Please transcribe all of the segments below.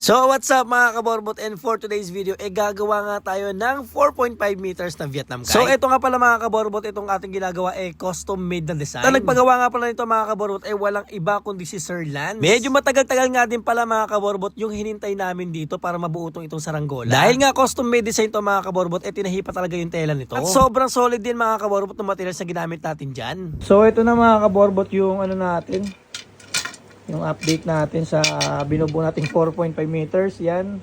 So what's up mga kaborbot, and for today's video gagawa nga tayo ng 4.5 meters na Vietnam kite. So ito nga pala mga kaborbot, itong ating ginagawa custom made na design. At nagpagawa nga pala nito mga kaborbot walang iba kundi si Sir Lance. Medyo matagal-tagal nga din pala mga kaborbot yung hinintay namin dito para mabuo itong saranggola. Dahil nga custom made design to mga kaborbot, tinahipa talaga yung tela nito. At sobrang solid din mga kaborbot ng materials na ginamit natin dyan. So ito na mga kaborbot yung natin, yung update natin sa binubuo nating 4.5 meters. Yan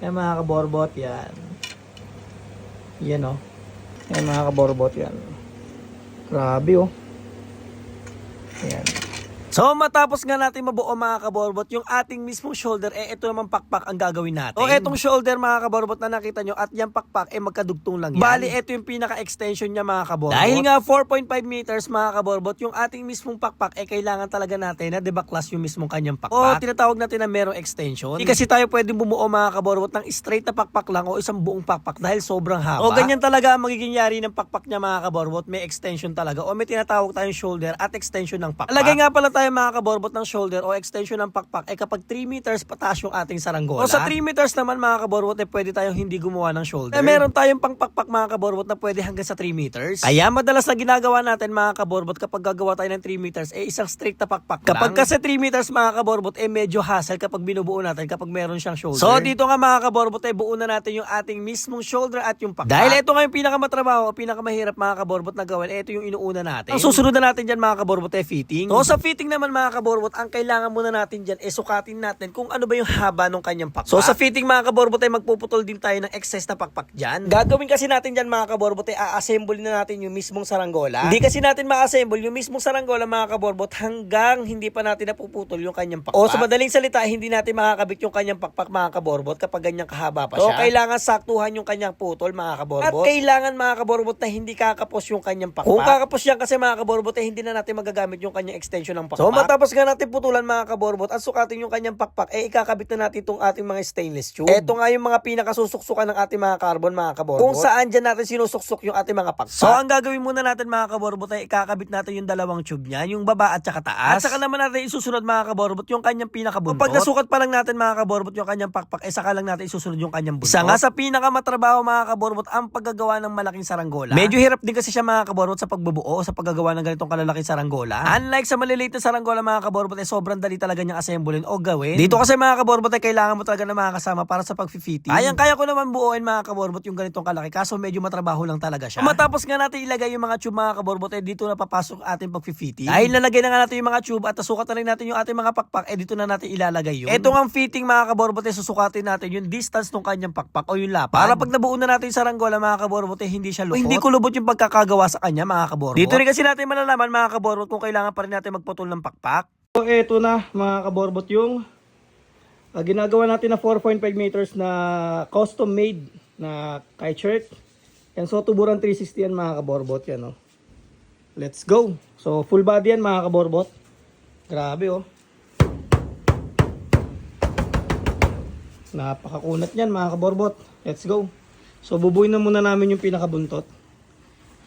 mga kaborbot, yan mga kaborbot, yan grabe yan. So matapos nga natin mabuo mga kaborbot yung ating mismong shoulder, ito naman pakpak ang gagawin natin. O etong shoulder mga kaborbot na nakita nyo at yung pakpak magkadugtong lang yan. Bali ito yung pinaka-extension niya mga kaborbot. Dahil nga 4.5 meters mga kaborbot, yung ating mismong pakpak kailangan talaga natin na debaklas yung mismong kanyang pakpak. O tinatawag natin na merong extension. Hindi kasi tayo pwedeng bumuo mga kaborbot ng straight na pakpak lang o isang buong pakpak dahil sobrang haba. O ganyan talaga ang magiging yari ng pakpak niya mga kaborbot, may extension talaga o may tinatawag tayong shoulder at extension ng pakpak. Lagay nga pala tayo mga kaborbot ng shoulder o extension ng pakpak kapag 3 meters pataas yung ating saranggola. O sa 3 meters naman mga kaborbot pwede tayong hindi gumawa ng shoulder. Meron tayong pangpakpak mga kaborbot na pwede hanggang sa 3 meters. Kaya madalas na ginagawa natin mga kaborbot kapag gagawa tayo ng 3 meters isang strict na pakpak kapag kasi 3 meters mga kaborbot medyo hassle kapag binubuo natin kapag meron siyang shoulder. So dito nga mga kaborbot buo na natin yung ating mismong shoulder at yung pakpak. Dahil ito nga yung pinakamatrabaho o pinakamahirap mga kaborbot na gawin, ito yung inuuna natin. Ang susunod na natin dyan mga kaborbot fitting. So sa fitting naman mga kaborbot, ang kailangan muna natin dyan sukatin natin kung ano ba yung haba ng kanyang pakpak. So sa fitting mga kaborbot magpuputol din tayo ng excess na pakpak dyan. Gagawin kasi natin dyan mga kaborbot a-assemble na natin yung mismong saranggola. Hindi kasi natin ma-assemble yung mismong saranggola mga kaborbot hanggang hindi pa natin napuputol yung kanyang pakpak. O sa madaling salita, hindi natin makakabit yung kanyang pakpak mga kaborbot kapag ganyang kahaba pa siya. So kailangan saktuhan yung kanyang putol mga kaborbot. At kailangan mga kaborbot na hindi kakapos yung kanyang pakpak. Kung kakapos yan kasi mga kaborbot hindi na natin magagamit yung kanyang extension ng pakpak. So matapos nga natin putulan mga kaborbot at sukatin yung kanyang pakpak, ikakabit na natin itong ating mga stainless tube. Ito nga yung mga pinakasusuksukan ng ating mga carbon mga kaborbot, kung saan dyan natin sinusuksok yung ating mga pakpak. So ang gagawin muna natin mga kaborbot ikakabit natin yung dalawang tube niya, yung baba at saka taas. At saka naman natin isusunod mga kaborbot yung kanyang pinakabuntot. Kapag nasukat pa lang natin mga kaborbot yung kanyang pakpak, saka lang natin isusunod yung kanyang buntot. Isa nga sa pinakamatrabaho mga kaborbot ang paggagawa ng malaking saranggola. Medyo hirap din kasi siya mga kaborbot sa pagbubuo, sa paggagawa ng ganitong kalalaking saranggola. Unlike sa maliliit na saranggola mga kaborbot sobrang dali talaga niyang assemblein o gawin. Dito kasi mga kaborbot kailangan mo talaga ng mga kasama para sa pag-fitting. Kaya ko naman buuin mga kaborbot yung ganitong kalaki, kaso medyo matrabaho lang talaga siya. Matapos nga natin ilagay yung mga tube mga kaborbot dito na papasok ating pag-fitting. Dahil nalagay na nga natin yung mga tube at nasukat na rin natin yung ating mga pakpak, dito na natin ilalagay yun. Ito ang fitting mga kaborbot susukatin natin yung distance ng kanyang pakpak o yung lapad. Para pag nabuo na natin yung saranggola mga kaborbot hindi siya lubot. Hindi kulubot yung pagkakagawa sa kanya mga kaborbot. Dito rin kasi natin malalaman mga kaborbot kung kailangan pa rin natin magputol ng pakpak. So ito na mga kaborbot yung ginagawa natin na 4.5 meters na custom made na kite shirt. Yan, so tuburan 360 yan mga kaborbot yan Let's go. So full body yan mga kaborbot. Grabe napakakunat yan mga kaborbot. Let's go. So bubuin na muna namin yung pinakabuntot.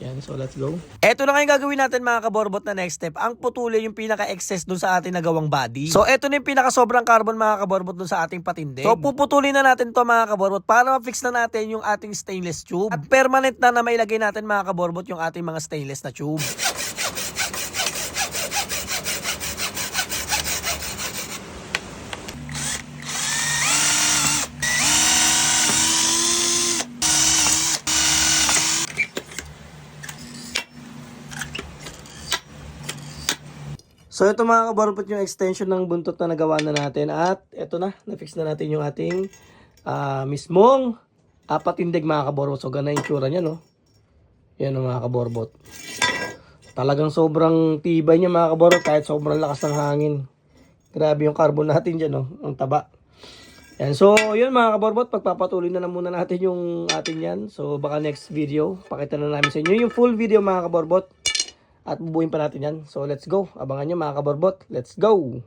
Yan, so let's go. Ito na kayong gagawin natin mga kaborbot na next step. Ang putuli yung pinaka-excess dun sa ating nagawang body. So ito na yung pinaka-sobrang carbon mga kaborbot dun sa ating patindig. So puputulin na natin to mga kaborbot para ma-fix na natin yung ating stainless tube. At permanent na mailagay natin mga kaborbot yung ating mga stainless na tube. So ito mga kaborbot yung extension ng buntot na nagawa na natin at ito na, na-fix na natin yung ating mismong patindig mga kaborbot. So gana yung tsura niya Yan mga kaborbot. Talagang sobrang tibay niya mga kaborbot kahit sobrang lakas ng hangin. Grabe yung carbon natin dyan ang taba. Yan, so yun mga kaborbot, pagpapatuloy na lang muna natin yung ating yan. So baka next video, pakita na namin sa inyo yung full video mga kaborbot. At bubuin pa natin yan. So let's go. Abangan nyo mga kaborbot. Let's go!